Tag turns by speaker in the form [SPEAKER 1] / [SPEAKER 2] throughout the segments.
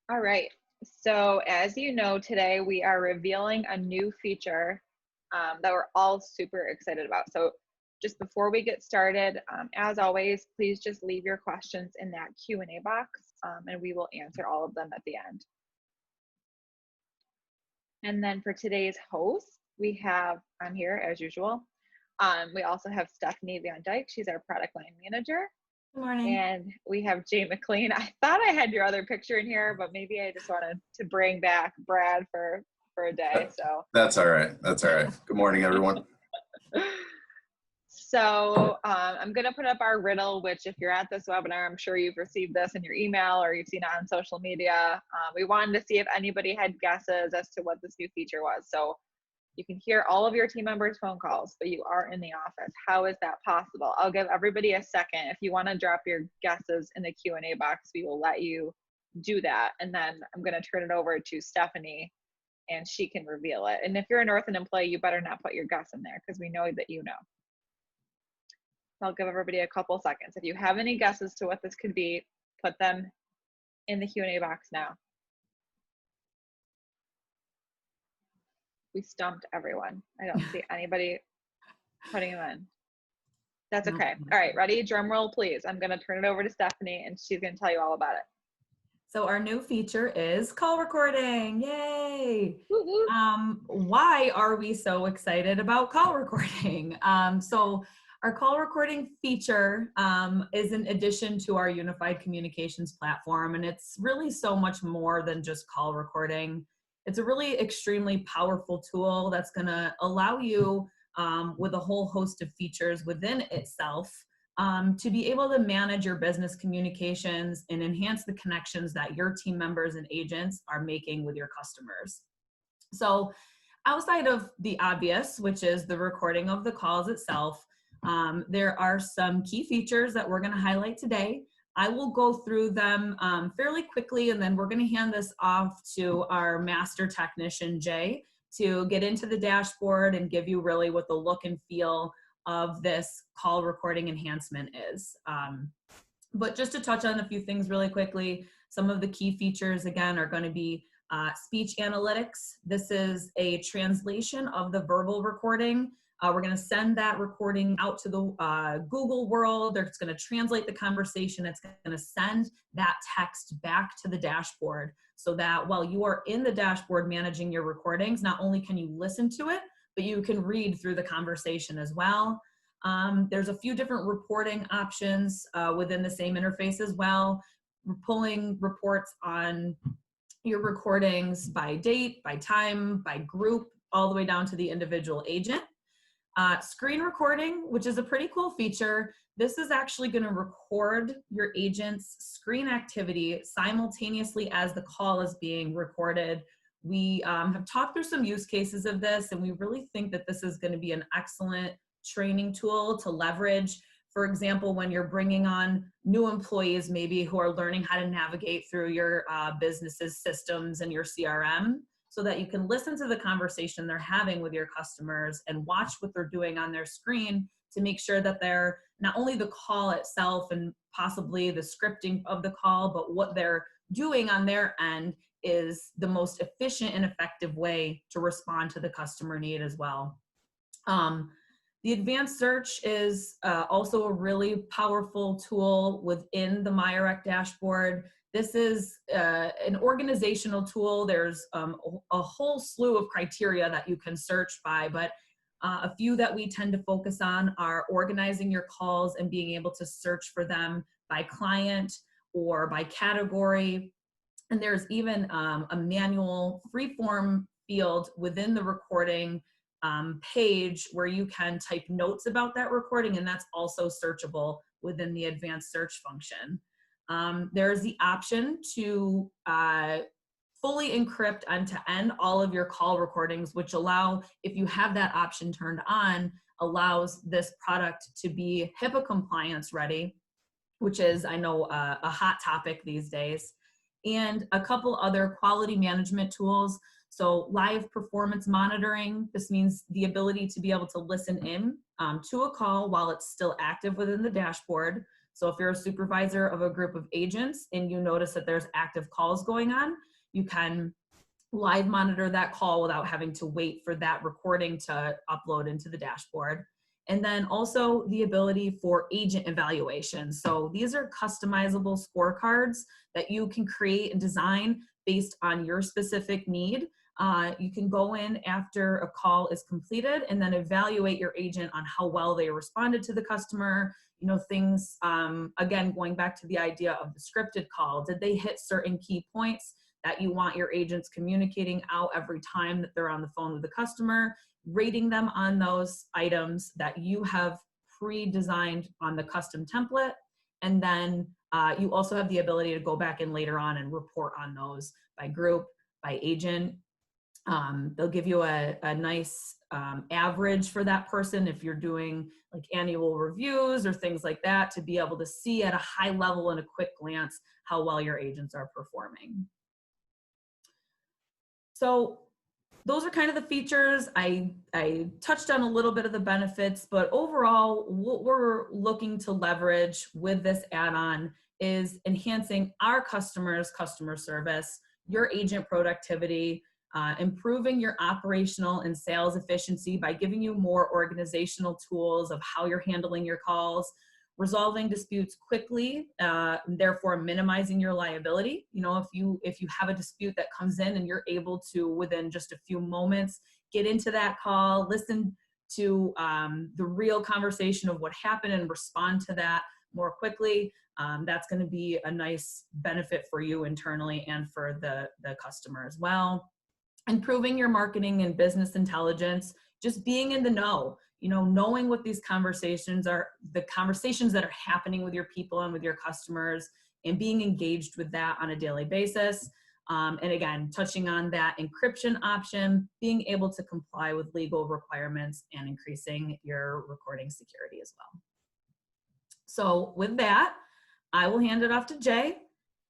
[SPEAKER 1] All right. So as you know, today we are revealing a new feature that we're all super excited about. So just before we get started, as always, please just leave your questions in that Q&A box and we will answer all of them at the end. And then for today's host, we have on here as usual. We also have Stephanie Van Dyke. She's our product line manager.
[SPEAKER 2] Good morning.
[SPEAKER 1] And we have Jay McLean. I thought I had your other picture in here, but maybe I just wanted to bring back Brad for a day. So
[SPEAKER 3] that's all right. That's all right. Good morning, everyone.
[SPEAKER 1] So I'm going to put up our riddle, which if you're at this webinar, I'm sure you've received this in your email or you've seen it on social media. We wanted to see if anybody had guesses as to what this new feature was. So you can hear all of your team members' phone calls, but you are in the office. How is that possible? I'll give everybody a second. If you want to drop your guesses in the Q&A box, we will let you do that. And then I'm going to turn it over to Stephanie and she can reveal it. And if you're a Northern employee, you better not put your guess in there because we know that you know. I'll give everybody a couple seconds. If you have any guesses to what this could be, put them in the Q&A box now. We stumped everyone. I don't see anybody putting them in. That's okay. All right, ready? Drum roll, please. I'm going to turn it over to Stephanie and she's going to tell you all about it.
[SPEAKER 2] So our new feature is call recording. Yay! Why are we so excited about call recording? So our call recording feature is an addition to our unified communications platform, and it's really so much more than just call recording. It's a really extremely powerful tool that's going to allow you with a whole host of features within itself to be able to manage your business communications and enhance the connections that your team members and agents are making with your customers. So outside of the obvious, which is the recording of the calls itself, there are some key features that we're going to highlight today. I will go through them fairly quickly, and then we're going to hand this off to our master technician, Jay, to get into the dashboard and give you really what the look and feel of this call recording enhancement is. But just to touch on a few things really quickly, some of the key features, again, are going to be speech analytics. This is a translation of the verbal recording. We're going to send that recording out to the Google world. It's going to translate the conversation. It's going to send that text back to the dashboard so that while you are in the dashboard managing your recordings, not only can you listen to it, but you can read through the conversation as well. There's a few different reporting options within the same interface as well. We're pulling reports on your recordings by date, by time, by group, all the way down to the individual agent. Screen recording, which is a pretty cool feature. This is actually going to record your agent's screen activity simultaneously as the call is being recorded. We have talked through some use cases of this, and we really think that this is going to be an excellent training tool to leverage. For example, when you're bringing on new employees, maybe who are learning how to navigate through your business's systems and your CRM, so that you can listen to the conversation they're having with your customers and watch what they're doing on their screen to make sure that they're not only the call itself and possibly the scripting of the call, but what they're doing on their end is the most efficient and effective way to respond to the customer need as well. The advanced search is also a really powerful tool within the Iacd dashboard. This is an organizational tool. There's a whole slew of criteria that you can search by, but a few that we tend to focus on are organizing your calls and being able to search for them by client or by category. And there's even a manual free-form field within the recording page where you can type notes about that recording, and that's also searchable within the advanced search function. There's the option to fully encrypt end-to-end all of your call recordings, which allow, if you have that option turned on, allows this product to be HIPAA compliance ready, which is, I know, a hot topic these days. And a couple other quality management tools. So live performance monitoring, this means the ability to be able to listen in to a call while it's still active within the dashboard. So if you're a supervisor of a group of agents and you notice that there's active calls going on, you can live monitor that call without having to wait for that recording to upload into the dashboard. And then also the ability for agent evaluation. So these are customizable scorecards that you can create and design based on your specific need. You can go in after a call is completed and then evaluate your agent on how well they responded to the customer. You know, things, again, going back to the idea of the scripted call, did they hit certain key points that you want your agents communicating out every time that they're on the phone with the customer, rating them on those items that you have pre-designed on the custom template. And then you also have the ability to go back in later on and report on those by group, by agent. They'll give you a nice average for that person if you're doing like annual reviews or things like that, to be able to see at a high level and a quick glance how well your agents are performing. So those are kind of the features. I touched on a little bit of the benefits, but overall, what we're looking to leverage with this add-on is enhancing our customers' customer service, your agent productivity, improving your operational and sales efficiency by giving you more organizational tools of how you're handling your calls, resolving disputes quickly, therefore minimizing your liability. You know, if you have a dispute that comes in and you're able to, within just a few moments, get into that call, listen to the real conversation of what happened and respond to that more quickly, that's going to be a nice benefit for you internally and for the customer as well. Improving your marketing and business intelligence, just being in the know, you know, knowing what these conversations are, the conversations that are happening with your people and with your customers, and being engaged with that on a daily basis. And again, touching on that encryption option, being able to comply with legal requirements and increasing your recording security as well. So with that, I will hand it off to Jay.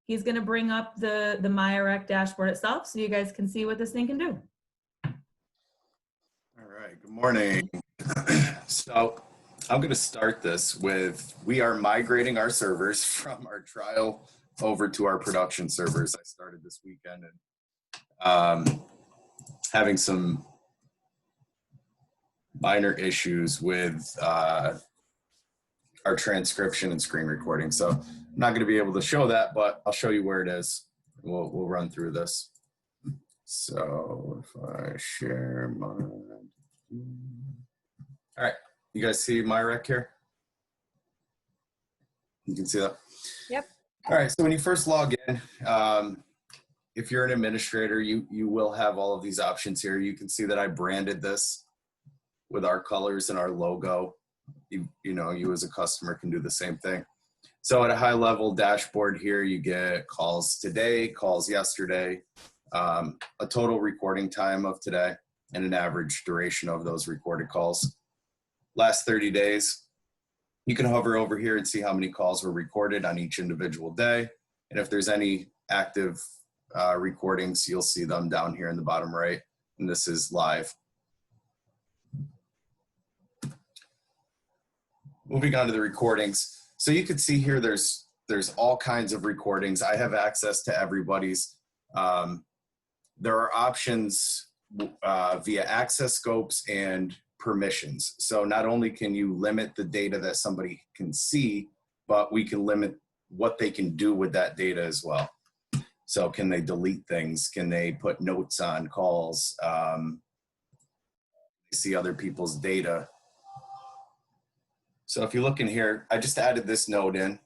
[SPEAKER 2] He's going to bring up the Iacd dashboard itself so you guys can see what this thing can do.
[SPEAKER 3] All right, good morning. So I'm going to start this with, we are migrating our servers from our trial over to our production servers. I started this weekend and having some minor issues with our transcription and screen recording. So I'm not going to be able to show that, but I'll show you where it is. We'll run through this. So if I share my, all right, you guys see my rec here? You can see that?
[SPEAKER 1] Yep.
[SPEAKER 3] All right, so when you first log in, if you're an administrator, you will have all of these options here. You can see that I branded this with our colors and our logo. You know, you as a customer can do the same thing. So at a high level dashboard here, you get calls today, calls yesterday, a total recording time of today, and an average duration of those recorded calls. Last 30 days, you can hover over here and see how many calls were recorded on each individual day. And if there's any active recordings, you'll see them down here in the bottom right. And this is live. Moving on to the recordings. So you can see here, there's all kinds of recordings. I have access to everybody's. There are options via access scopes and permissions. So not only can you limit the data that somebody can see, but we can limit what they can do with that data as well. So can they delete things? Can they put notes on calls? See other people's data. So if you look in here, I just added this note in.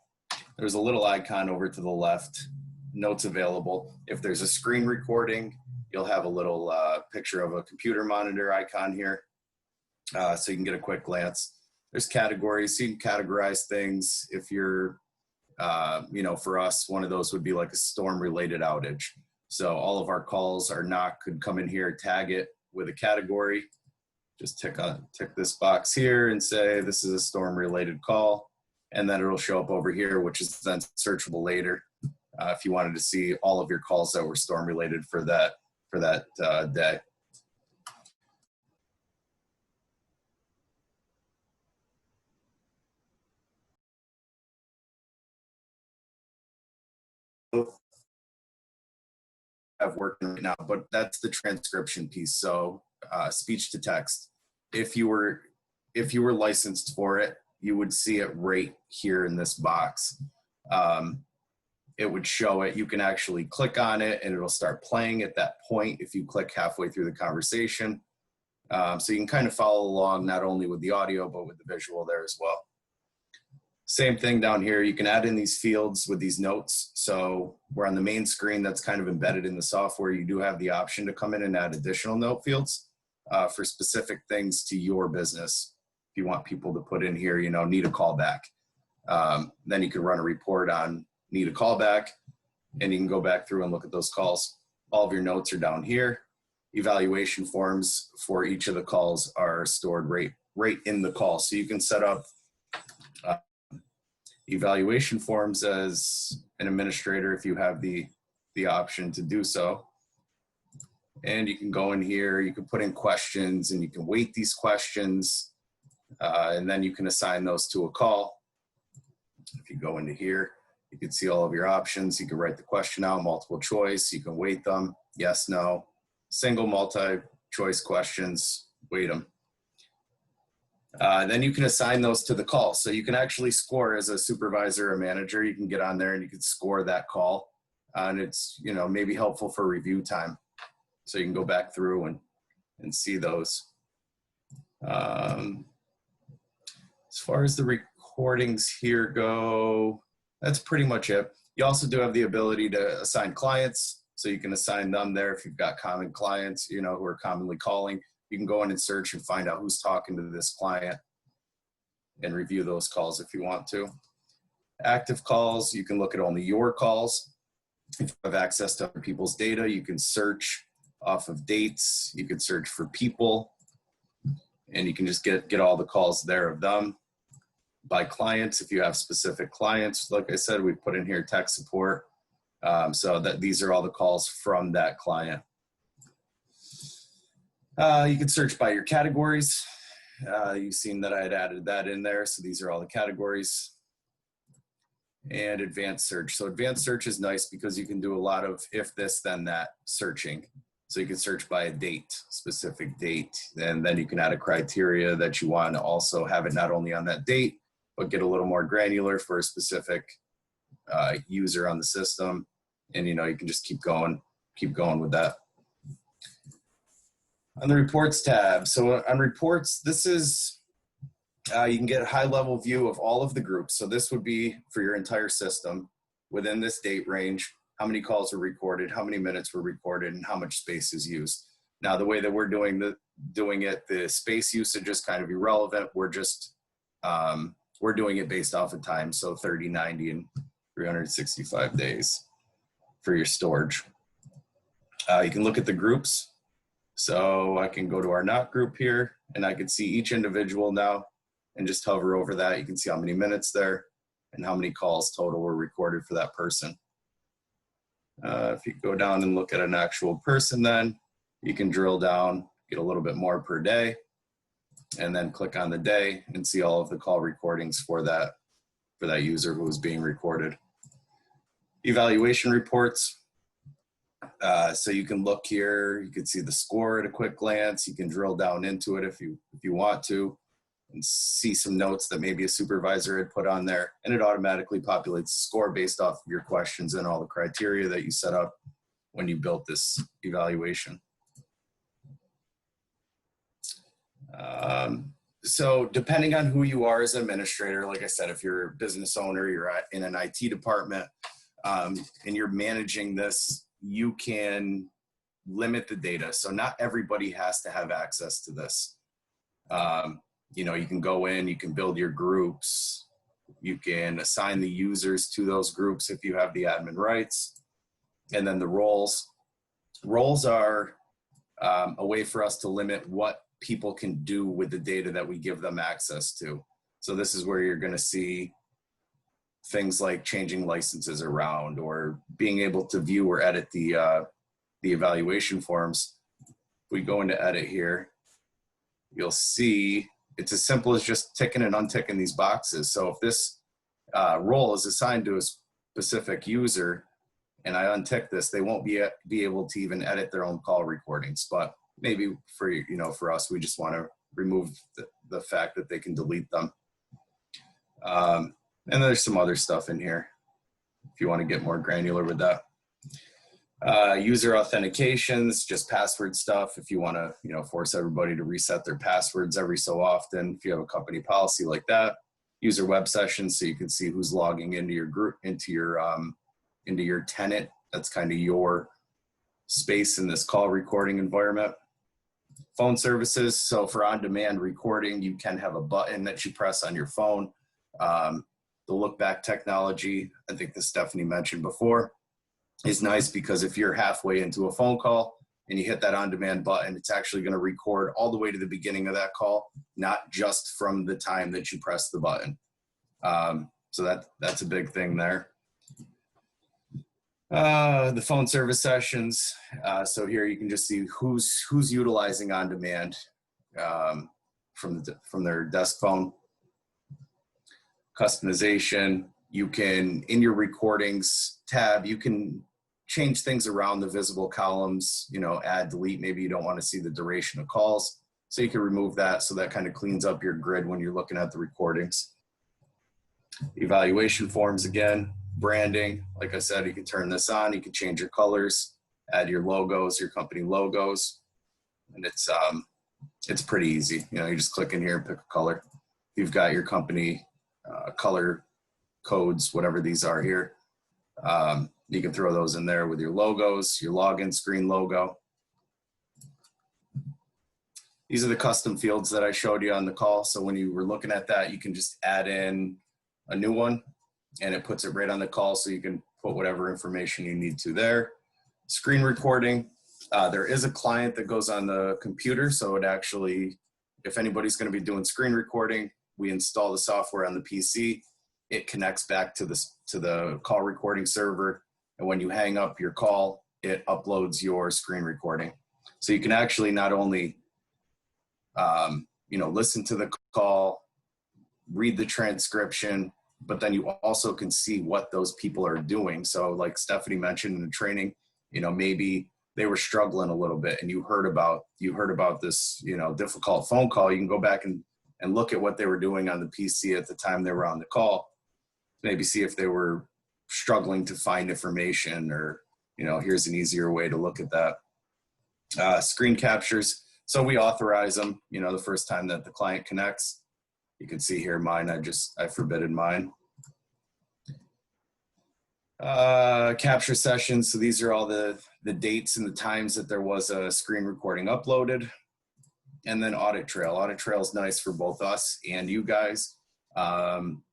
[SPEAKER 3] There's a little icon over to the left, notes available. If there's a screen recording, you'll have a little picture of a computer monitor icon here. So you can get a quick glance. There's categories, so you can categorize things. If you're, you know, for us, one of those would be like a storm-related outage. So all of our calls, our NOC could come in here, tag it with a category. Just tick this box here and say, this is a storm-related call. And then it'll show up over here, which is then searchable later if you wanted to see all of your calls that were storm-related for that day. have working right now, but that's the transcription piece. So speech to text. If you were licensed for it, you would see it right here in this box. It would show it. You can actually click on it and it'll start playing at that point if you click halfway through the conversation. So you can kind of follow along not only with the audio, but with the visual there as well. Same thing down here. You can add in these fields with these notes. So we're on the main screen that's kind of embedded in the software. You do have the option to come in and add additional note fields for specific things to your business. If you want people to put in here, need a callback. Then you can run a report on need a callback, and you can go back through and look at those calls. All of your notes are down here. Evaluation forms for each of the calls are stored right in the call. So you can set up evaluation forms as an administrator if you have the option to do so. And you can go in here, you can put in questions and you can weight these questions, and then you can assign those to a call. If you go into here, you can see all of your options. You can write the question out, multiple choice, you can weight them, yes, no, single, multi-choice questions, weight them. Then you can assign those to the call. So you can actually score as a supervisor or manager. You can get on there and you can score that call. And it's, maybe helpful for review time. So you can go back through and see those. As far as the recordings here go, that's pretty much it. You also do have the ability to assign clients. So you can assign them there if you've got common clients, who are commonly calling. You can go in and search and find out who's talking to this client and review those calls if you want to. Active calls, you can look at only your calls. If you have access to other people's data, you can search off of dates. You can search for people, and you can just get all the calls there of them. By clients, if you have specific clients, like I said, we put in here tech support. So that these are all the calls from that client. You can search by your categories. You've seen that I had added that in there. So these are all the categories. And advanced search. So advanced search is nice because you can do a lot of if this, then that searching. So you can search by a date, specific date, and then you can add a criteria that you want to also have it not only on that date, but get a little more granular for a specific user on the system. And, you can just keep going with that. On the reports tab, so on reports, this is, you can get a high level view of all of the groups. So this would be for your entire system within this date range, how many calls were recorded, how many minutes were recorded, and how much space is used. Now, the way that we're doing it, the space usage is kind of irrelevant. We're just, we're doing it based off of time. So 30, 90, and 365 days for your storage. You can look at the groups. So I can go to our not group here and I can see each individual now and just hover over that. You can see how many minutes there and how many calls total were recorded for that person. If you go down and look at an actual person, then you can drill down, get a little bit more per day, and then click on the day and see all of the call recordings for that user who was being recorded. Evaluation reports. So you can look here, you can see the score at a quick glance. You can drill down into it if you want to and see some notes that maybe a supervisor had put on there, and it automatically populates the score based off of your questions and all the criteria that you set up when you built this evaluation. So depending on who you are as an administrator, like I said, if you're a business owner, you're in an IT department, and you're managing this, you can limit the data. So not everybody has to have access to this. You can go in, you can build your groups, you can assign the users to those groups if you have the admin rights. And then the roles. Roles are a way for us to limit what people can do with the data that we give them access to. So this is where you're going to see things like changing licenses around or being able to view or edit the evaluation forms. If we go into edit here, you'll see it's as simple as just ticking and unticking these boxes. So if this role is assigned to a specific user, and I untick this, they won't be able to even edit their own call recordings. But maybe for, for us, we just want to remove the fact that they can delete them. And there's some other stuff in here if you want to get more granular with that. User authentications, just password stuff. If you want to, force everybody to reset their passwords every so often, if you have a company policy like that. User web sessions, so you can see who's logging into your group, into your tenant. That's kind of your space in this call recording environment. Phone services, so for on-demand recording, you can have a button that you press on your phone. The look back technology, I think that Stephanie mentioned before, is nice because if you're halfway into a phone call and you hit that on-demand button, it's actually going to record all the way to the beginning of that call, not just from the time that you press the button. So that's a big thing there. The phone service sessions. So here you can just see who's utilizing on-demand from their desk phone. Customization. You can, in your recordings tab, you can change things around the visible columns, add, delete. Maybe you don't want to see the duration of calls. So you can remove that. So that kind of cleans up your grid when you're looking at the recordings. Evaluation forms again, branding. Like I said, you can turn this on, you can change your colors, add your logos, your company logos. And it's pretty easy. You just click in here and pick a color. You've got your company color codes, whatever these are here. You can throw those in there with your logos, your login screen logo. These are the custom fields that I showed you on the call. So when you were looking at that, you can just add in a new one and it puts it right on the call. So you can put whatever information you need to there. Screen recording. There is a client that goes on the computer. So it actually, if anybody's going to be doing screen recording, we install the software on the PC. It connects back to the call recording server. And when you hang up your call, it uploads your screen recording. So you can actually not only, listen to the call, read the transcription, but then you also can see what those people are doing. So like Stephanie mentioned in the training, maybe they were struggling a little bit and you heard about this, difficult phone call. You can go back and look at what they were doing on the PC at the time they were on the call. Maybe see if they were struggling to find information or, here's an easier way to look at that. Screen captures. So we authorize them, the first time that the client connects. You can see here mine, I forbidden mine. Capture sessions. So these are all the dates and the times that there was a screen recording uploaded. And then Audit Trail. Audit Trail is nice for both us and you guys. From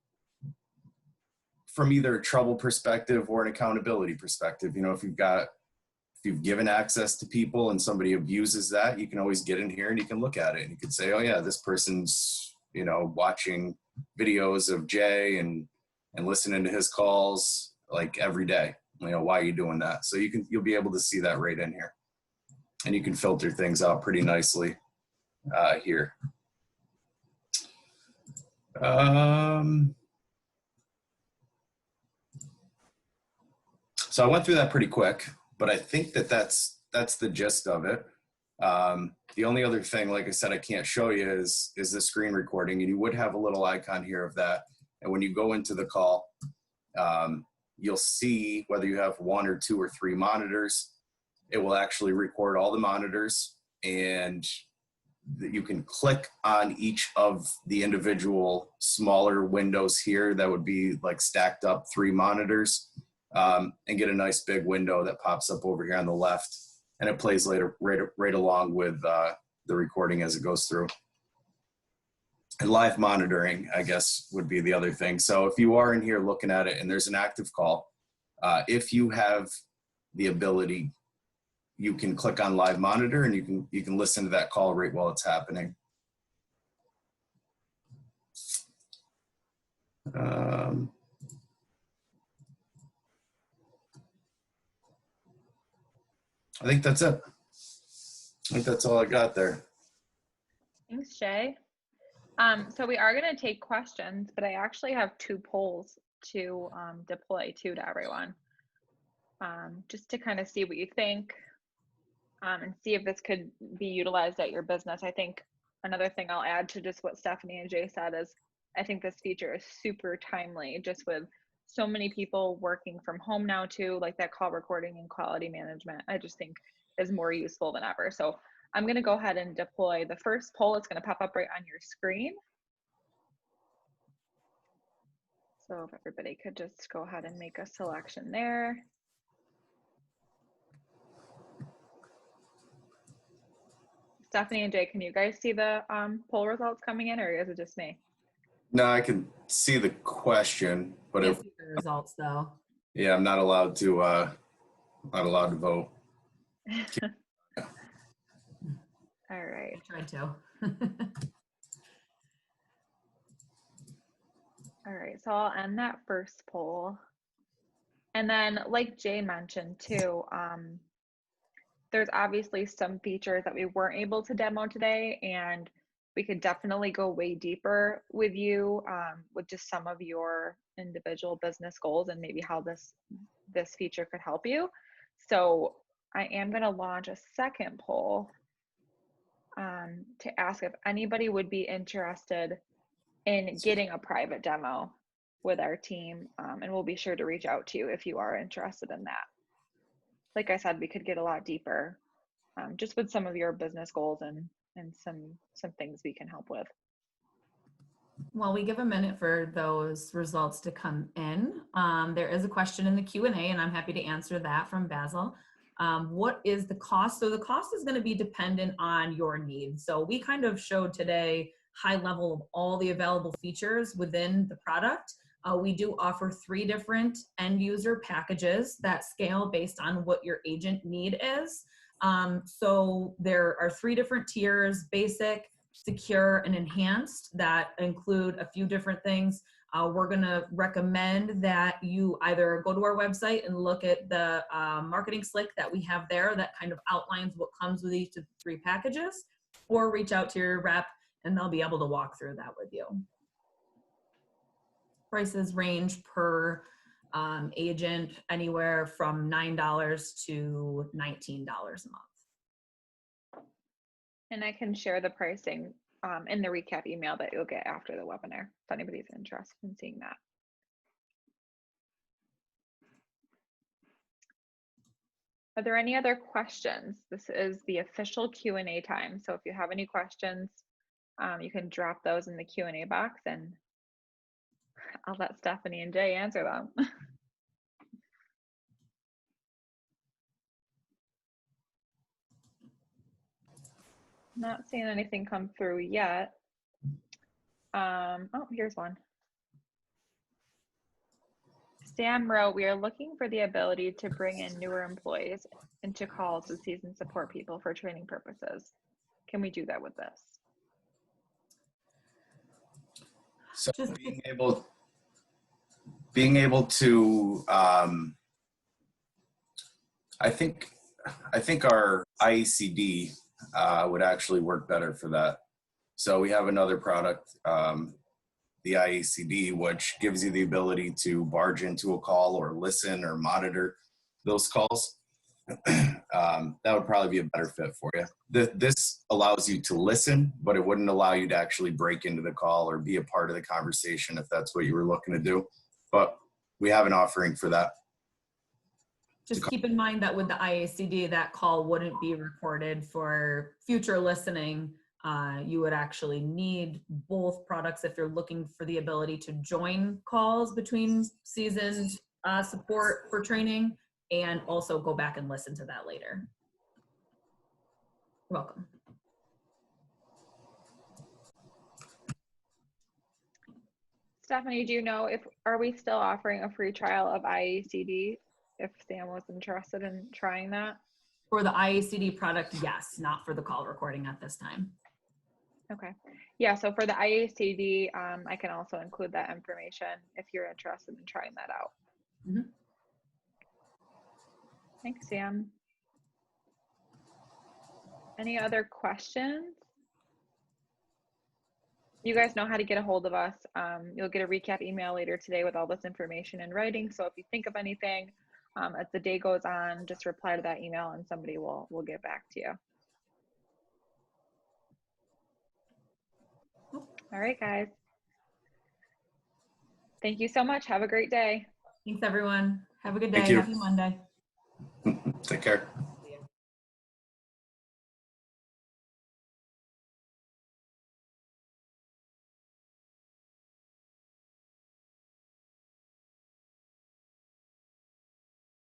[SPEAKER 3] either a trouble perspective or an accountability perspective, if you've given access to people and somebody abuses that, you can always get in here and you can look at it and you can say, oh yeah, this person's, watching videos of Jay and listening to his calls like every day. Why are you doing that? So you'll be able to see that right in here and you can filter things out pretty nicely here. So I went through that pretty quick, but I think that's the gist of it. The only other thing, like I said, I can't show you is the screen recording, and you would have a little icon here of that. And when you go into the call, you'll see whether you have 1 or 2 or 3 monitors. It will actually record all the monitors, and you can click on each of the individual smaller windows here that would be like stacked up 3 monitors. And get a nice big window that pops up over here on the left, and it plays right along with the recording as it goes through. And live monitoring, I guess, would be the other thing. So if you are in here looking at it and there's an active call, if you have the ability, you can click on live monitor and you can listen to that call right while it's happening. I think that's it. I think that's all I got there.
[SPEAKER 1] Thanks, Jay. So we are going to take questions, but I actually have 2 polls to deploy to everyone. just to kind of see what you think, and see if this could be utilized at your business. I think another thing I'll add to just what Stephanie and Jay said is I think this feature is super timely, just with so many people working from home now too, like that call recording and quality management, I just think is more useful than ever. So I'm going to go ahead and deploy the first poll. It's going to pop up right on your screen. So if everybody could just go ahead and make a selection there. Stephanie and Jay, can you guys see the poll results coming in, or is it just me?
[SPEAKER 3] No, I can see the question, but
[SPEAKER 2] Can't see the results though.
[SPEAKER 3] yeah, I'm not allowed to vote.
[SPEAKER 1] All right.
[SPEAKER 2] I tried to.
[SPEAKER 1] All right, so I'll end that first poll. And then like Jay mentioned too, there's obviously some features that we weren't able to demo today, and we could definitely go way deeper with you with just some of your individual business goals and maybe how this feature could help you. So I am going to launch a second poll to ask if anybody would be interested in getting a private demo with our team, and we'll be sure to reach out to you if you are interested in that. Like I said, we could get a lot deeper just with some of your business goals and some things we can help with.
[SPEAKER 2] While we give a minute for those results to come in, there is a question in the Q&A, and I'm happy to answer that from Basil. What is the cost? So the cost is going to be dependent on your needs. So we kind of showed today high level of all the available features within the product. We do offer 3 different end user packages that scale based on what your agent need is. So there are 3 different tiers: basic, secure, and enhanced, that include a few different things. We're going to recommend that you either go to our website and look at the marketing slick that we have there that kind of outlines what comes with each of the 3 packages, or reach out to your rep and they'll be able to walk through that with you. Prices range per agent anywhere from $9 to $19 a month.
[SPEAKER 1] And I can share the pricing in the recap email that you'll get after the webinar if anybody's interested in seeing that. Are there any other questions? This is the official Q&A time. So if you have any questions, you can drop those in the Q&A box and I'll let Stephanie and Jay answer them. Not seeing anything come through yet. Oh, here's one. Sam wrote, we are looking for the ability to bring in newer employees into calls with seasoned support people for training purposes. Can we do that with this?
[SPEAKER 3] So being able to, I think our Iacd would actually work better for that. So we have another product, the Iacd, which gives you the ability to barge into a call or listen or monitor those calls. That would probably be a better fit for you. This allows you to listen, but it wouldn't allow you to actually break into the call or be a part of the conversation if that's what you were looking to do. But we have an offering for that.
[SPEAKER 2] Just keep in mind that with the Iacd, that call wouldn't be recorded for future listening. You would actually need both products if you're looking for the ability to join calls between seasoned support for training and also go back and listen to that later. You're welcome.
[SPEAKER 1] Stephanie, do you know are we still offering a free trial of Iacd if Sam was interested in trying that?
[SPEAKER 2] For the Iacd product, yes, not for the call recording at this time.
[SPEAKER 1] Okay. Yeah, so for the Iacd, I can also include that information if you're interested in trying that out.
[SPEAKER 2] Mm-hmm.
[SPEAKER 1] Thanks, Sam. Any other questions? You guys know how to get a hold of us. You'll get a recap email later today with all this information in writing. So if you think of anything As the day goes on, just reply to that email and somebody will get back to you. All right, guys. Thank you so much. Have a great day.
[SPEAKER 2] Thanks, everyone. Have a good day.
[SPEAKER 3] Thank you.
[SPEAKER 2] Happy Monday.
[SPEAKER 3] Take care.